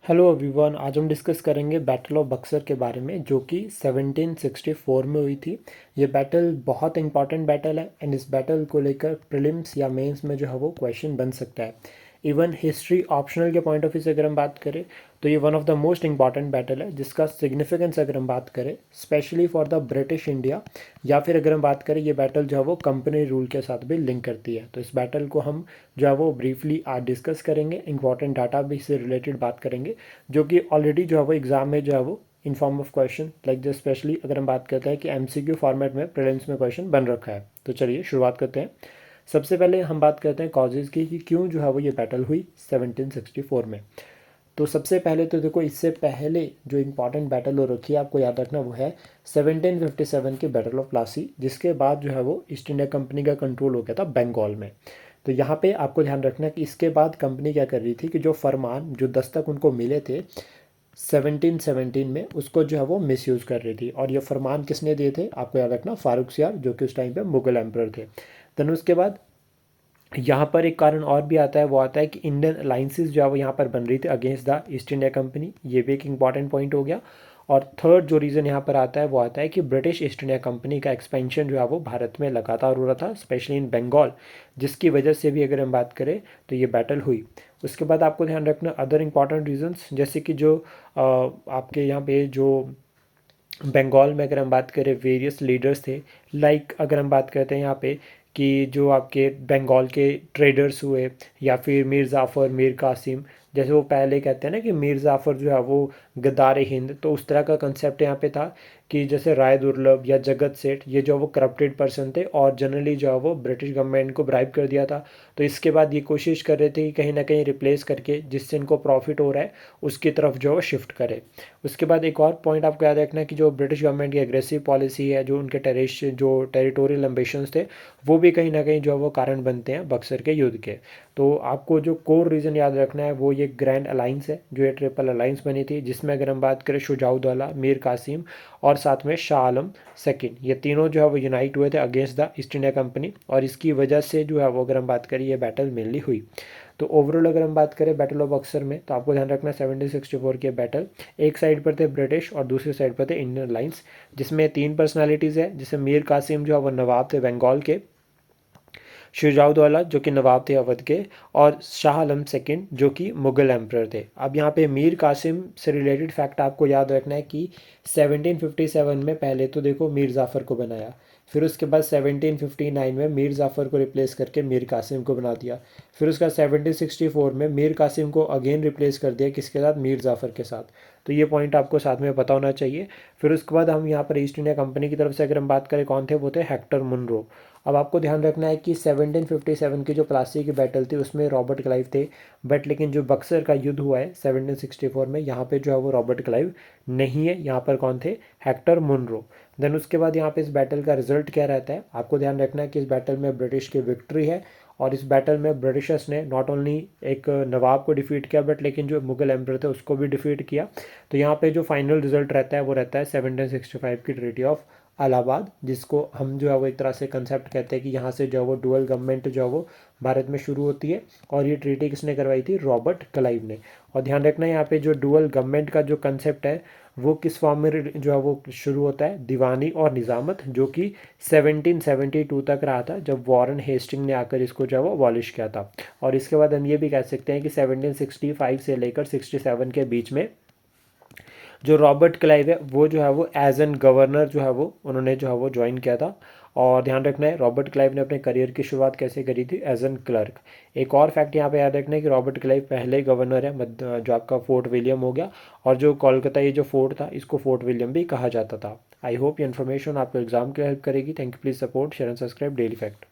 Hello everyone, आज हम discuss करेंगे बैटल ऑफ बक्सर के बारे में जो कि 1764 में हुई थी। ये बैटल बहुत इंपॉर्टेंट बैटल है एंड इस बैटल को लेकर प्रीलिम्स या मेंस में जो है वो क्वेश्चन बन सकता है। इवन हिस्ट्री ऑप्शनल के पॉइंट ऑफ व्यू से अगर हम बात करें तो ये one of the most important battle है जिसका सिग्निफिकेंस अगर हम बात करें specially for the British India, या फिर अगर हम बात करें ये बैटल जो है वो कंपनी रूल के साथ भी लिंक करती है। तो इस बैटल को हम जो है वो ब्रीफली आज डिस्कस करेंगे, इंपॉर्टेंट डाटा भी से रिलेटेड बात करेंगे जो कि ऑलरेडी जो है वो एग्जाम में जो है वो in form of question like this, specially अगर हम बात करते हैं कि एमसीक्यू फॉर्मेट में प्रीलिम्स में क्वेश्चन बन रखा है। तो चलिए शुरुआत करते हैं। सबसे पहले हम बात करते हैं कॉजेज़ की कि क्यों जो है वो ये बैटल हुई 1764 में। तो सबसे पहले तो देखो, इससे पहले जो इंपॉर्टेंट बैटल हो रखी है आपको याद रखना वो है 1757 की बैटल ऑफ प्लासी, जिसके बाद जो है वो ईस्ट इंडिया कंपनी का कंट्रोल हो गया था बंगाल में। तो यहाँ पे आपको ध्यान रखना कि इसके बाद कंपनी क्या कर रही थी कि जो फरमान जो दस्तक उनको मिले थे 1717 में, उसको जो है वो मिसयूज़ कर रही थी। और ये फरमान किसने दिए थे आपको याद रखना, फारूक सियार, जो कि उस टाइम पे मुगल एम्पर थे। देन उसके बाद यहाँ पर एक कारण और भी आता है, वो आता है कि इंडियन अलाइंसेस जो है वो यहाँ पर बन रही थी against the east India company. ये भी एक इंपॉर्टेंट पॉइंट हो गया। और थर्ड जो रीज़न यहाँ पर आता है वो आता है कि ब्रिटिश ईस्ट इंडिया कंपनी का एक्सपेंशन जो है वो भारत में लगातार हो रहा था, स्पेशली इन बंगाल, जिसकी वजह से भी अगर हम बात करें तो ये बैटल हुई। उसके बाद आपको ध्यान रखना अदर इंपॉर्टेंट रीजंस, जैसे कि जो आपके यहाँ पे जो बंगाल में अगर हम बात करें वेरियस लीडर्स थे, लाइक अगर हम बात करते हैं यहाँ पे कि जो आपके बंगाल के ट्रेडर्स हुए, या फिर मीर जाफ़र, मीर कासिम, जैसे वो पहले कहते हैं ना कि मीर जाफ़र जो है वो गद्दार हिंद, तो उस तरह का कंसेप्ट यहाँ पे था कि जैसे राय दुर्लभ या जगत सेठ, ये जो वो करप्टेड पर्सन थे और जनरली जो है वो ब्रिटिश गवर्नमेंट को ब्राइब कर दिया था। तो इसके बाद ये कोशिश कर रहे थे कि कहीं ना कहीं रिप्लेस करके जिससे इनको प्रॉफिट हो रहा है उसकी तरफ जो है वो शिफ्ट करे। उसके बाद एक और पॉइंट आपको याद रखना है कि जो ब्रिटिश गवर्नमेंट की एग्रेसिव पॉलिसी है, जो उनके जो टेरिटोरियल एम्बिशंस थे, वो भी कहीं ना कहीं जो है वो कारण बनते हैं बक्सर के युद्ध के। तो आपको जो कोर रीज़न याद रखना है वो ये ग्रैंड अलाइंस है, जो ये ट्रिपल अलाइंस बनी थी, जिसमें अगर हम बात करें शुजाउद्दौला, मीर कासिम और साथ में शाह आलम सेकंड, ये तीनों जो है वो यूनाइट हुए थे against the east India company, और इसकी वजह से जो है वो अगर हम बात करें ये बैटल मेनली हुई। तो ओवरऑल अगर हम बात करें बैटल ऑफ बक्सर में, तो आपको ध्यान रखना 1764 के बैटल, एक साइड पर थे ब्रिटिश और दूसरी साइड पर थे इंडियन अलाइंस, जिसमें तीन पर्सनालिटीज़ है, जिसमें मीर कासिम जो है वो नवाब थे बंगाल के, शुजाउद्दौला जो कि नवाब थे अवध के, और शाह आलम सेकंड जो कि मुगल एम्परर थे। अब यहाँ पे मीर कासिम से रिलेटेड फैक्ट आपको याद रखना है कि 1757 में पहले तो देखो मीर जाफ़र को बनाया, फिर उसके बाद 1759 में मीर जाफ़र को रिप्लेस करके मीर कासिम को बना दिया, फिर उसका 1764 में मीर कासिम को अगेन रिप्लेस कर दिया किसके साथ, मीर जाफ़र के साथ। तो ये पॉइंट आपको साथ में पता होना चाहिए। फिर उसके बाद हम यहाँ पर ईस्ट इंडिया कंपनी की तरफ से अगर हम बात करें कौन थे, वो थे हेक्टर मुनरो। अब आपको ध्यान रखना है कि 1757 की जो प्लासी की बैटल थी उसमें रॉबर्ट क्लाइव थे, बट लेकिन जो बक्सर का युद्ध हुआ है 1764 में, यहाँ पे जो है वो रॉबर्ट क्लाइव नहीं है, यहाँ पर कौन थे, हेक्टर मुनरो। देन उसके बाद यहाँ पे इस बैटल का रिजल्ट क्या रहता है, आपको ध्यान रखना है कि इस बैटल में ब्रिटिश की विक्ट्री है, और इस बैटल में ब्रिटिशर्स ने नॉट ओनली एक नवाब को डिफीट किया बट लेकिन जो मुगल एम्पर थे उसको भी डिफीट किया। तो यहाँ पे जो फाइनल रिजल्ट रहता है वो रहता है 1765 की ट्रीटी ऑफ इलाहाबाद, जिसको हम जो है वो एक तरह से कंसेप्ट कहते हैं कि यहाँ से जो है वो डुअल गवर्नमेंट जो है वो भारत में शुरू होती है। और ये ट्रीटी किसने करवाई थी, रॉबर्ट क्लाइव ने। और ध्यान रखना है यहाँ पे जो डुअल गवर्नमेंट का जो कंसेप्ट है वो किस फॉर्म में जो है वो शुरू होता है, दीवानी और निज़ामत, जो कि 1772 तक रहा था जब वॉरेन हेस्टिंग ने आकर इसको जो है वो अबॉलिश किया था। और इसके बाद हम ये भी कह सकते हैं कि 1765 से लेकर 67 के बीच में जो रॉबर्ट क्लाइव है वो जो है वो एज एन गवर्नर जो है वो उन्होंने जो है वो ज्वाइन किया था। और ध्यान रखना है रॉबर्ट क्लाइव ने अपने करियर की शुरुआत कैसे करी थी, एज एन क्लर्क। एक और फैक्ट यहाँ पे याद रखना है कि रॉबर्ट क्लाइव पहले गवर्नर है जो आपका फोर्ट विलियम हो गया, और जो कोलकाता ये जो फोर्ट था इसको फोर्ट विलियम भी कहा जाता था। आई होप ये इन्फॉर्मेशन आपको एग्जाम के हेल्प करेगी। Thank you, please support share and subscribe daily fact.